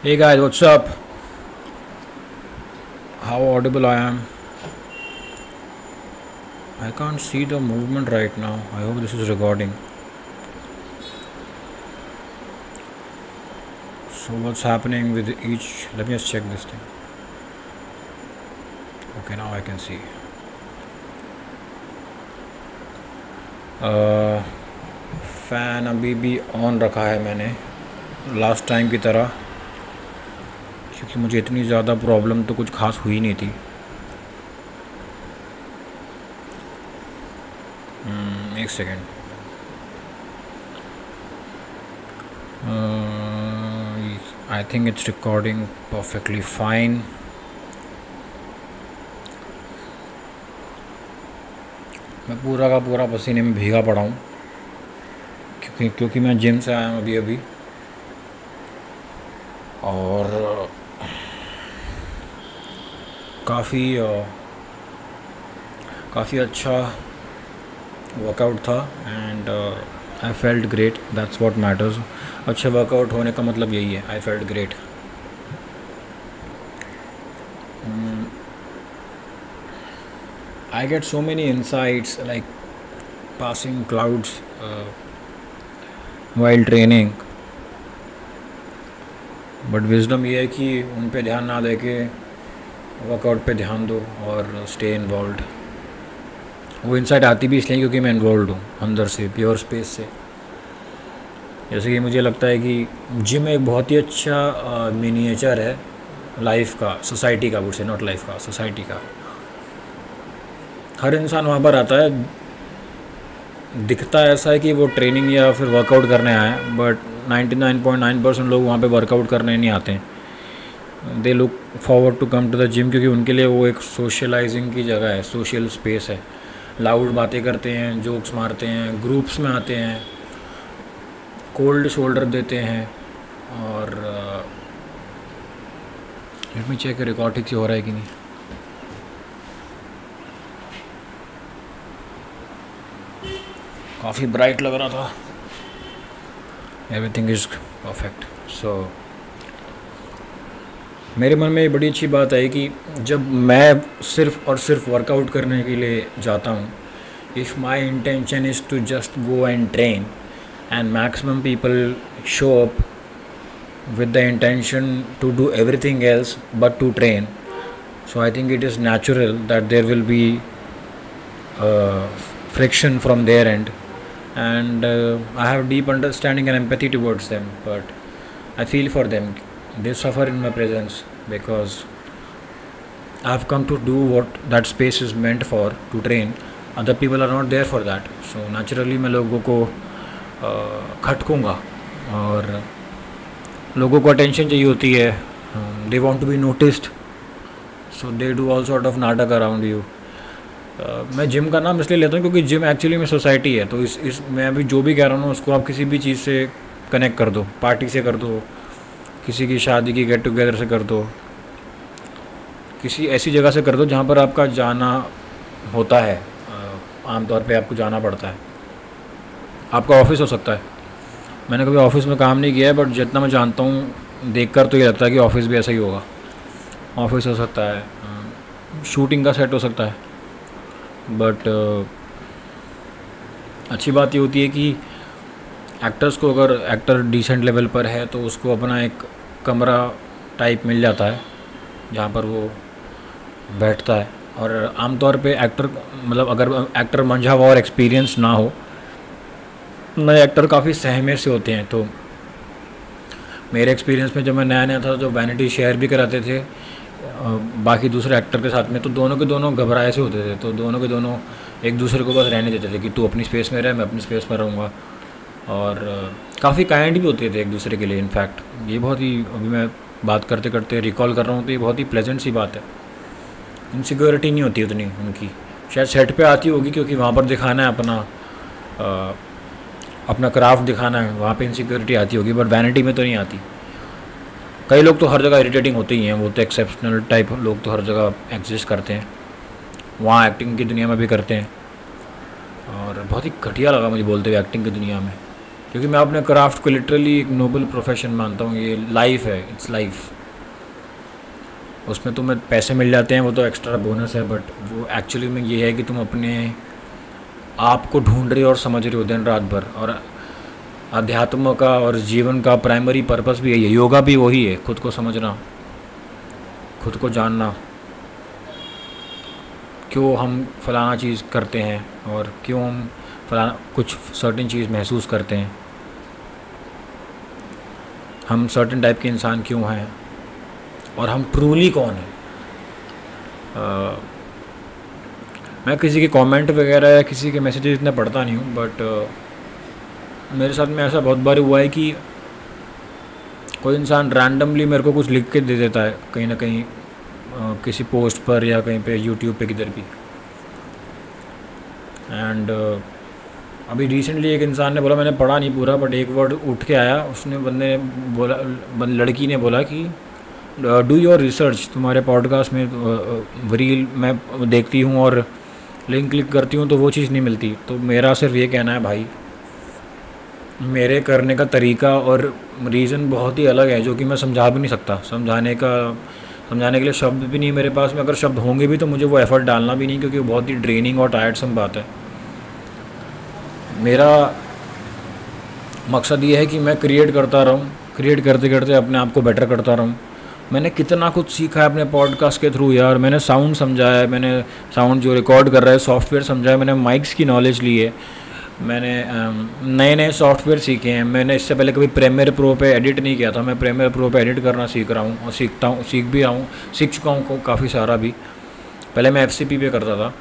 Hey guys, what's up? How audible I am? I can't see the movement right now. I hope this is recording. So what's happening with each? Let me just check this thing. Okay, now I can see. Fan अभी भी on रखा है मैंने last time की तरह, क्योंकि मुझे इतनी ज़्यादा प्रॉब्लम तो कुछ खास हुई नहीं थी। एक second. I think it's recording perfectly fine. मैं पूरा का पूरा पसीने में भीगा पड़ा हूँ, क्योंकि मैं जिम से आया हूँ अभी अभी, और काफ़ी अच्छा वर्कआउट था and I felt great. That's what matters. अच्छे वर्कआउट होने का मतलब यही है, I felt great. I get so many insights like passing clouds while training, but wisdom ये है कि उन पे ध्यान ना दे के वर्कआउट पे ध्यान दो और stay involved। वो इंसाइट आती भी इसलिए क्योंकि मैं इन्वॉल्व हूँ अंदर से, प्योर स्पेस से। जैसे कि मुझे लगता है कि जिम एक बहुत ही अच्छा मिनिएचर है लाइफ का, सोसाइटी का, वुड से नॉट लाइफ का, सोसाइटी का। हर इंसान वहाँ पर आता है, दिखता ऐसा है कि वो ट्रेनिंग या फिर वर्कआउट करने आए हैं, बट 99.9% लोग वहाँ पे वर्कआउट करने नहीं आते हैं। They look forward to come to the gym, क्योंकि उनके लिए वो एक सोशलाइजिंग की जगह है, सोशल स्पेस है। लाउड बातें करते हैं, जोक्स मारते हैं, ग्रुप्स में आते हैं, कोल्ड शोल्डर देते हैं। और लेट मी चेक रिकॉर्ड ठीक से हो रहा है कि नहीं। काफ़ी ब्राइट लग रहा था। Everything is perfect. सो मेरे मन में ये बड़ी अच्छी बात है कि जब मैं सिर्फ़ और सिर्फ वर्कआउट करने के लिए जाता हूँ, if my intention is to just go and train, and maximum people show up with the intention to do everything else but to train, so I think it is natural that there will be friction from their end, and I have deep understanding and empathy towards them, but I feel for them. They suffer in my presence because I have come to do what that space is meant for, to train. Other people are not there for that, so naturally मैं लोगों को खटकूँगा, और लोगों को attention चाहिए होती है। They want to be noticed, so they do all sort of नाटक अराउंड यू। मैं जिम का नाम इसलिए लेता हूँ क्योंकि जिम एक्चुअली में सोसाइटी है। तो इस मैं अभी जो भी कह रहा हूँ उसको आप किसी भी चीज़ से कनेक्ट कर दो, पार्टी से कर दो, किसी की शादी की गेट टुगेदर से कर दो, किसी ऐसी जगह से कर दो जहाँ पर आपका जाना होता है, आमतौर पे आपको जाना पड़ता है। आपका ऑफिस हो सकता है, मैंने कभी ऑफिस में काम नहीं किया है, बट जितना मैं जानता हूँ देखकर तो ये लगता है कि ऑफिस भी ऐसा ही होगा। ऑफिस हो सकता है, शूटिंग का सेट हो सकता है, बट अच्छी बात ये होती है कि एक्टर्स को, अगर एक्टर डिसेंट लेवल पर है तो उसको अपना एक कमरा टाइप मिल जाता है जहाँ पर वो बैठता है। और आमतौर पे एक्टर, मतलब अगर एक्टर मंझा हुआ और एक्सपीरियंस ना हो, नए एक्टर काफ़ी सहमे से होते हैं। तो मेरे एक्सपीरियंस में जब मैं नया नया था, जो वैनिटी शेयर भी कराते थे बाकी दूसरे एक्टर के साथ में, तो दोनों के दोनों घबराए से होते थे। तो दोनों के दोनों एक दूसरे को बस रहने देते थे कि तू अपनी स्पेस में रह, मैं अपनी स्पेस में रहूँगा। और काफ़ी काइंड भी होते थे एक दूसरे के लिए। इनफैक्ट ये बहुत ही, अभी मैं बात करते करते रिकॉल कर रहा हूँ तो ये बहुत ही प्लेजेंट सी बात है। इनसिक्योरिटी नहीं होती उतनी उनकी, शायद सेट पे आती होगी क्योंकि वहाँ पर दिखाना है अपना क्राफ्ट दिखाना है, वहाँ पे इनसिक्योरिटी आती होगी, बट वैनिटी में तो नहीं आती। कई लोग तो हर जगह इरिटेटिंग होते ही हैं, वो तो एक्सेप्शनल टाइप लोग तो हर जगह एग्जिस्ट करते हैं, वहाँ एक्टिंग की दुनिया में भी करते हैं। और बहुत ही घटिया लगा मुझे बोलते हुए एक्टिंग की दुनिया में। क्योंकि मैं अपने क्राफ्ट को लिटरली एक नोबल प्रोफेशन मानता हूँ। ये लाइफ है, इट्स लाइफ। उसमें तुम्हें पैसे मिल जाते हैं, वो तो एक्स्ट्रा बोनस है, बट वो एक्चुअली में ये है कि तुम अपने आप को ढूंढ रहे हो और समझ रहे हो दिन रात भर। और अध्यात्म का और जीवन का प्राइमरी पर्पस भी यही है, योगा भी वही है, खुद को समझना, खुद को जानना, क्यों हम फलाना चीज़ करते हैं और क्यों हम फलाना कुछ सर्टेन चीज़ महसूस करते हैं, हम सर्टेन टाइप के इंसान क्यों हैं और हम ट्रूली कौन हैं। मैं किसी के कमेंट वगैरह या किसी के मैसेजेस इतना पढ़ता नहीं हूँ, बट मेरे साथ में ऐसा बहुत बार हुआ है कि कोई इंसान रैंडमली मेरे को कुछ लिख के दे देता है कहीं ना कहीं, किसी पोस्ट पर या कहीं पे यूट्यूब पे किधर भी। एंड अभी रिसेंटली एक इंसान ने बोला, मैंने पढ़ा नहीं पूरा, बट एक वर्ड उठ के आया, उसने बंदे ने बोला, लड़की ने बोला कि डू योर रिसर्च। तुम्हारे पॉडकास्ट में रील मैं देखती हूँ और लिंक क्लिक करती हूँ तो वो चीज़ नहीं मिलती। तो मेरा सिर्फ ये कहना है भाई, मेरे करने का तरीका और रीज़न बहुत ही अलग है, जो कि मैं समझा भी नहीं सकता। समझाने के लिए शब्द भी नहीं मेरे पास में, अगर शब्द होंगे भी तो मुझे वो एफ़र्ट डालना भी नहीं, क्योंकि वो बहुत ही ड्रेनिंग और टायर्डसम बात है। मेरा मकसद ये है कि मैं क्रिएट करता रहूँ, क्रिएट करते करते अपने आप को बेटर करता रहूँ। मैंने कितना कुछ सीखा है अपने पॉडकास्ट के थ्रू यार। मैंने साउंड समझा है, मैंने साउंड जो रिकॉर्ड कर रहा है सॉफ्टवेयर समझा है, मैंने माइक्स की नॉलेज ली है, मैंने नए नए सॉफ्टवेयर सीखे हैं। मैंने इससे पहले कभी प्रीमियर प्रो पे एडिट नहीं किया था, मैं प्रीमियर प्रो पे एडिट करना सीख रहा हूँ और सीख भी रहा हूँ, सीख चुका हूँ काफ़ी सारा भी। पहले मैं FCP पे करता था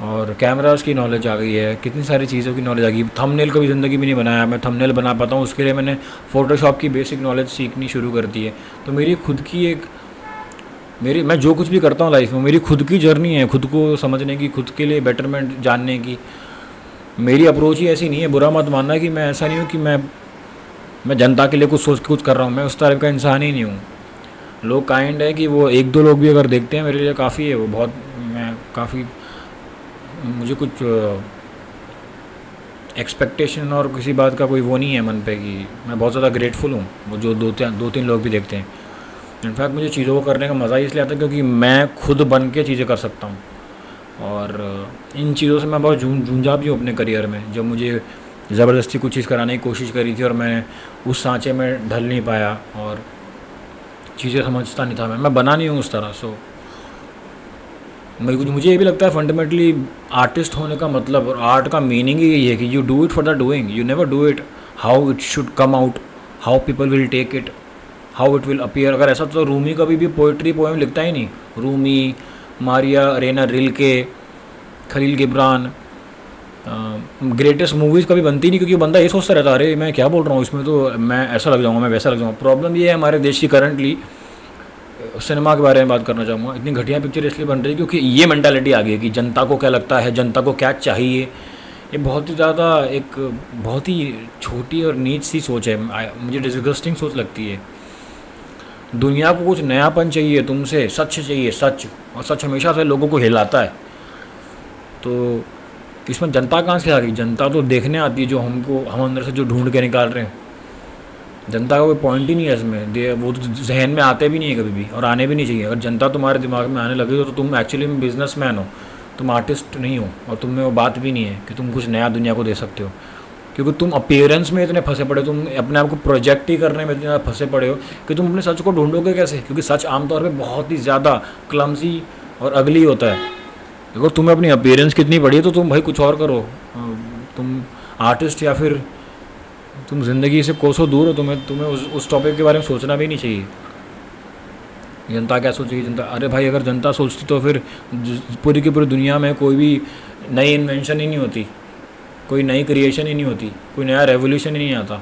और कैमरास की नॉलेज आ गई है, कितनी सारी चीज़ों की नॉलेज आ गई। थंबनेल कभी ज़िंदगी में नहीं बनाया, मैं थंबनेल बना पाता हूँ, उसके लिए मैंने फ़ोटोशॉप की बेसिक नॉलेज सीखनी शुरू कर दी है। तो मेरी खुद की मैं जो कुछ भी करता हूँ लाइफ में, मेरी खुद की जर्नी है, खुद को समझने की, खुद के लिए बेटरमेंट जानने की। मेरी अप्रोच ही ऐसी नहीं है, बुरा मत मानना कि मैं ऐसा नहीं हूँ कि मैं जनता के लिए कुछ सोच के कुछ कर रहा हूँ, मैं उस टाइप का इंसान ही नहीं हूँ। लोग काइंड है कि वो एक दो लोग भी अगर देखते हैं मेरे लिए काफ़ी है, वो बहुत, मैं काफ़ी, मुझे कुछ एक्सपेक्टेशन और किसी बात का कोई वो नहीं है मन पे कि मैं बहुत ज़्यादा ग्रेटफुल हूँ वो जो दो तीन लोग भी देखते हैं। इनफैक्ट मुझे चीज़ों को करने का मज़ा इसलिए आता है क्योंकि मैं खुद बन के चीज़ें कर सकता हूँ, और इन चीज़ों से मैं बहुत जूझा भी हूँ अपने करियर में। जब मुझे ज़बरदस्ती कुछ चीज़ कराने की कोशिश करी थी और मैं उस सांचे में ढल नहीं पाया और चीज़ें समझता नहीं था, मैं बना नहीं हूँ उस तरह। सो मुझे ये भी लगता है फंडामेंटली आर्टिस्ट होने का मतलब और आर्ट का मीनिंग ही यही है कि you do it for the doing, you never do it how it should come out, how people will take it, how it will appear. अगर ऐसा तो रूमी कभी भी पोइट्री पोएम लिखता ही नहीं। Rumi, Maria Rainer Rilke, Khalil Gibran, greatest movies कभी बनती नहीं, क्योंकि बंदा ये सोचता रहता है अरे मैं क्या बोल रहा हूँ इसमें, तो मैं ऐसा लग जाऊँगा, मैं वैसा लग जाऊँगा। प्रॉब्लम ये है हमारे देश की करंटली सिनेमा के बारे में बात करना चाहूँगा, इतनी घटिया पिक्चर इसलिए बन रही है क्योंकि ये मेंटालिटी आ गई है कि जनता को क्या लगता है, जनता को क्या चाहिए। ये बहुत ही ज़्यादा एक बहुत ही छोटी और नीच सी सोच है, मुझे डिस्गस्टिंग सोच लगती है। दुनिया को कुछ नयापन चाहिए तुमसे, सच चाहिए, सच, और सच हमेशा से लोगों को हिलाता है। तो इसमें जनता कहाँ से आ गई? जनता तो देखने आती है जो हम अंदर से जो ढूंढ के निकाल रहे हैं। जनता का कोई पॉइंट ही नहीं है इसमें, वो तो जहन में आते भी नहीं है कभी भी, और आने भी नहीं चाहिए। अगर जनता तुम्हारे दिमाग में आने लगे तो तुम एक्चुअली में बिजनेसमैन हो, तुम आर्टिस्ट नहीं हो, और तुम में वो बात भी नहीं है कि तुम कुछ नया दुनिया को दे सकते हो, क्योंकि तुम अपीयरेंस में इतने फंसे पड़े, तुम अपने आप को प्रोजेक्ट ही करने में इतने ज़्यादा फंसे पड़े हो कि तुम अपने सच को ढूंढोगे कैसे? क्योंकि सच आमतौर पे बहुत ही ज़्यादा क्लमजी और अगली होता है। अगर तुम्हें अपनी अपीयरेंस कितनी बड़ी है तो तुम भाई कुछ और करो, तुम आर्टिस्ट या फिर तुम ज़िंदगी से कोसों दूर हो। तुम्हें उस टॉपिक के बारे में सोचना भी नहीं चाहिए। जनता क्या सोचेगी? जनता, अरे भाई अगर जनता सोचती तो फिर पूरी की पूरी दुनिया में कोई भी नई इन्वेंशन ही नहीं होती, कोई नई क्रिएशन ही नहीं होती, कोई नया रेवोल्यूशन ही नहीं आता।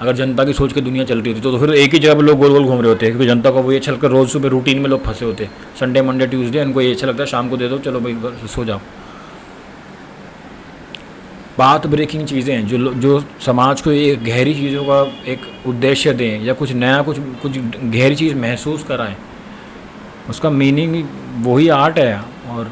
अगर जनता की सोच के दुनिया चलती होती तो फिर एक ही जगह पर लोग गोल गोल घूम रहे होते हैं, क्योंकि जनता को वो ये चलकर रोज़ सुबह रूटीन में लोग फंसे होते हैं। संडे मंडे ट्यूसडे उनको ये अच्छा लगता है, शाम को दे दो चलो भाई सो जाओ। बात ब्रेकिंग चीज़ें हैं जो समाज को एक गहरी चीज़ों का एक उद्देश्य दें या कुछ नया कुछ गहरी चीज़ महसूस कराएं, उसका मीनिंग वही आर्ट है। और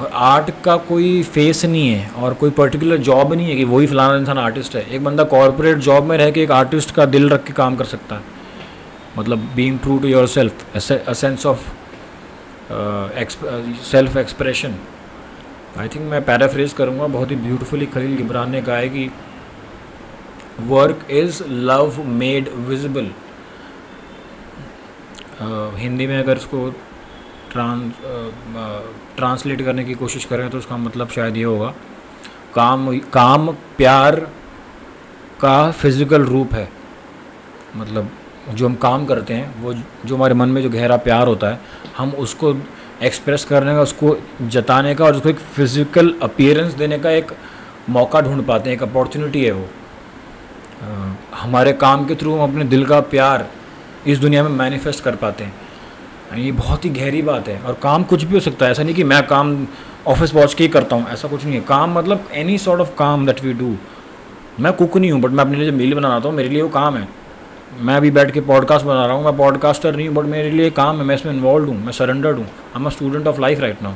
और आर्ट का कोई फेस नहीं है और कोई पर्टिकुलर जॉब नहीं है कि वही फलाना इंसान आर्टिस्ट है। एक बंदा कॉर्पोरेट जॉब में रह के एक आर्टिस्ट का दिल रख के काम कर सकता है, मतलब being true to your self, a sense of self expression. I think मैं पैराफ्रेज करूँगा, बहुत ही ब्यूटीफुली खलील गिबरान ने कहा है कि work is love made visible. Hindi में अगर इसको ट्रांसलेट करने की कोशिश करें तो उसका मतलब शायद ये होगा, काम प्यार का फिज़िकल रूप है। मतलब जो हम काम करते हैं, वो जो हमारे मन में जो गहरा प्यार होता है, हम उसको एक्सप्रेस करने का, उसको जताने का और उसको एक फ़िज़िकल अपीयरेंस देने का एक मौका ढूंढ पाते हैं, एक अपॉर्चुनिटी है वो। हमारे काम के थ्रू हम अपने दिल का प्यार इस दुनिया में मैनिफेस्ट कर पाते हैं। ये बहुत ही गहरी बात है। और काम कुछ भी हो सकता है, ऐसा नहीं कि मैं काम ऑफिस पहुंच के ही करता हूँ, ऐसा कुछ नहीं है। काम मतलब एनी सॉर्ट ऑफ काम दैट वी डू। मैं कुक नहीं हूँ, बट मैं अपने लिए मील बना रहा हूँ, मेरे लिए वो काम है। मैं अभी बैठ के पॉडकास्ट बना रहा हूँ, मैं पॉडकास्टर नहीं हूँ, बट मेरे लिए काम है, मैं इसमें इन्वॉल्व हूँ, मैं सरेंडर्ड हूँ। I am a student of life right now.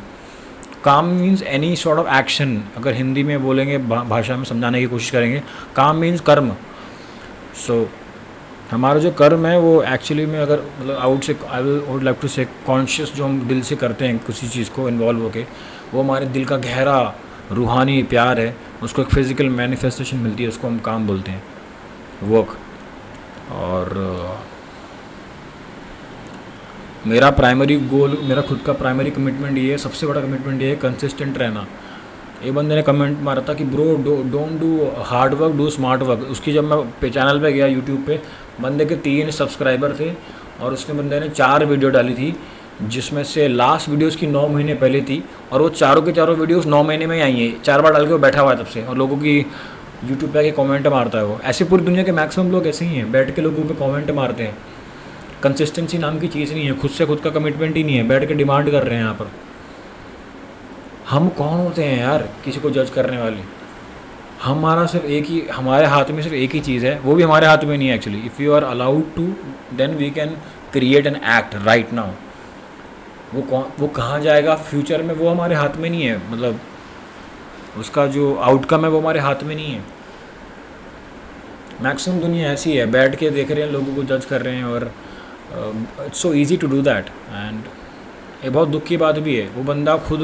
काम means any sort of action. अगर हिंदी में बोलेंगे, भाषा में समझाने की कोशिश करेंगे, काम मीन्स कर्म। सो हमारा जो कर्म है वो एक्चुअली में, अगर मतलब आई वुड लाइक टू से कॉन्शियस, जो हम दिल से करते हैं किसी चीज़ को इन्वॉल्व होके, वो हमारे दिल का गहरा रूहानी प्यार है। उसको एक फ़िज़िकल मैनिफेस्टेशन मिलती है, उसको हम काम बोलते हैं, वर्क। और मेरा प्राइमरी गोल, मेरा खुद का प्राइमरी कमिटमेंट ये है, सबसे बड़ा कमिटमेंट ये है, कंसिस्टेंट रहना। एक बंदे ने कमेंट मारा था कि bro don't do hard work, do smart work. उसकी जब मैं चैनल पे गया यूट्यूब पे, बंदे के 3 सब्सक्राइबर थे और उसने बंदे ने 4 वीडियो डाली थी, जिसमें से लास्ट वीडियो उसकी 9 महीने पहले थी, और वो चारों के चारों वीडियोस 9 महीने में ही आई हैं। 4 बार डाल के वो बैठा हुआ है तब से, और लोगों की यूट्यूब पे आके कमेंट मारता है वो। ऐसे पूरी दुनिया के मैक्सिमम लोग ऐसे ही हैं, बैठ के लोगों पे कमेंट मारते हैं। कंसिस्टेंसी नाम की चीज़ नहीं है, खुद से खुद का कमिटमेंट ही नहीं है, बैठ के डिमांड कर रहे हैं यहाँ पर। हम कौन होते हैं यार किसी को जज करने वाले? हमारा सिर्फ एक ही, हमारे हाथ में सिर्फ एक ही चीज़ है, वो भी हमारे हाथ में नहीं है actually. If you are allowed to, then we can create an act right now. वो कहाँ जाएगा फ्यूचर में, वो हमारे हाथ में नहीं है। मतलब उसका जो आउटकम है वो हमारे हाथ में नहीं है। मैक्सिमम दुनिया ऐसी है, बैठ के देख रहे हैं, लोगों को जज कर रहे हैं, और it's so easy to do that. And ये बहुत दुख की बात भी है। वो बंदा खुद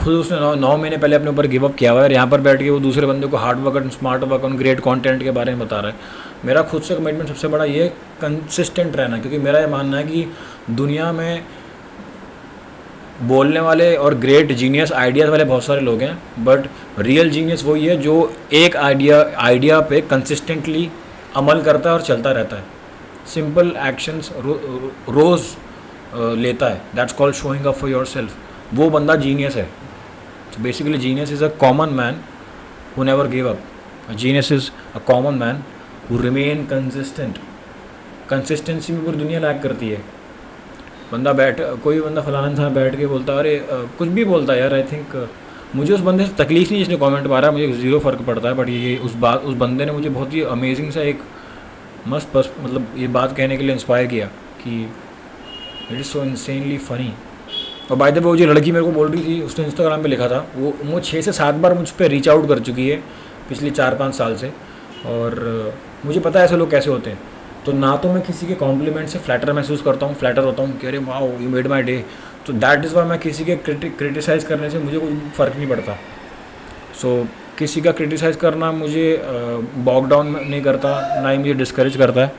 उसने 9 महीने पहले अपने ऊपर गिव अप किया हुआ है, और यहाँ पर बैठ के वो दूसरे बंदे को hard work and smart work और ग्रेट कंटेंट के बारे में बता रहा है। मेरा खुद से कमिटमेंट सबसे बड़ा ये कंसिस्टेंट रहना, क्योंकि मेरा ये मानना है कि दुनिया में बोलने वाले और ग्रेट जीनियस आइडियाज़ वाले बहुत सारे लोग हैं, बट रियल जीनियस वही है जो एक आइडिया पे कंसिस्टेंटली अमल करता है और चलता रहता है, सिंपल एक्शंस रोज़ लेता है। That's called showing up for your self. वो बंदा जीनियस है। So basically genius is a common man who never gave up. A genius is a common man who remain consistent. Consistency में पूरी दुनिया lack करती है। कोई बंदा फलाना इंसान बैठ के बोलता है, अरे कुछ भी बोलता है यार, आई थिंक मुझे उस बंदे से तकलीफ नहीं जिसने कमेंट मारा, मुझे ज़ीरो फ़र्क पड़ता है। बट ये उस बंदे ने मुझे बहुत ही अमेजिंग सा एक मस्त मतलब ये बात कहने के लिए इंस्पायर किया कि it is so insanely funny. और बाय द वे वो जो लड़की मेरे को बोल रही थी, उसने इंस्टाग्राम पे लिखा था, वो 6 से 7 बार मुझ पर रीच आउट कर चुकी है पिछले 4-5 साल से। और मुझे पता है ऐसे लोग कैसे होते हैं। तो ना तो मैं किसी के कॉम्प्लीमेंट से फ्लैटर महसूस करता हूँ, फ्लैटर होता हूँ कि अरे wow you made my day. तो दैट इज़ वाई मैं किसी के क्रिटिसाइज़ करने से मुझे कोई फ़र्क नहीं पड़ता। सो किसी का क्रिटिसाइज़ करना मुझे बॉक डाउन नहीं करता, ना ही मुझे डिस्करेज करता है।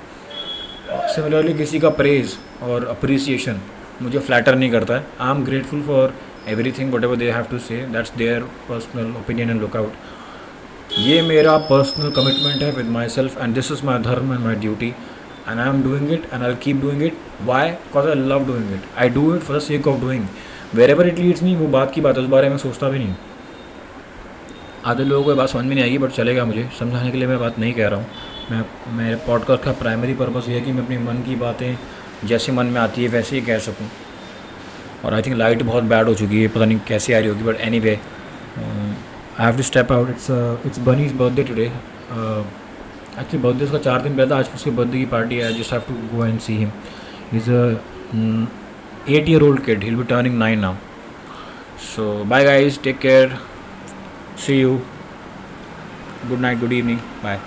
सिमिलरली किसी का प्रेज़ और अप्रिसिएशन मुझे फ्लैटर नहीं करता है। I am grateful for everything whatever they have to say, that's their personal opinion and lookout. ये मेरा पर्सनल कमिटमेंट है with myself, and this is my dharma and my duty, and I am doing it and I will keep doing it. Why? Because I love doing it. I do it for the sake of doing. Wherever it leads me, वो बात की बात है, उस बारे में सोचता भी नहीं। आधे लोगों को ये बात समझ में नहीं आएगी, बट चलेगा, मुझे समझाने के लिए मैं बात नहीं कह रहा हूँ। मेरे पॉडकास्ट का प्राइमरी पर्पज़ ये है कि मैं अपने मन की बातें जैसे मन में आती है वैसे ही कह सकूँ। और आई थिंक लाइट बहुत बैड हो चुकी है, पता नहीं कैसे आ रही होगी, but any way I have to step out. It's Bunny's birthday today. Actually birthday उसका 4 दिन पहले था, आज उसके बर्थडे की पार्टी है। I just have to go and see him. He is a 8-year-old kid, he'll be turning 9 now. So bye guys, take care, see you, good night, good evening, bye.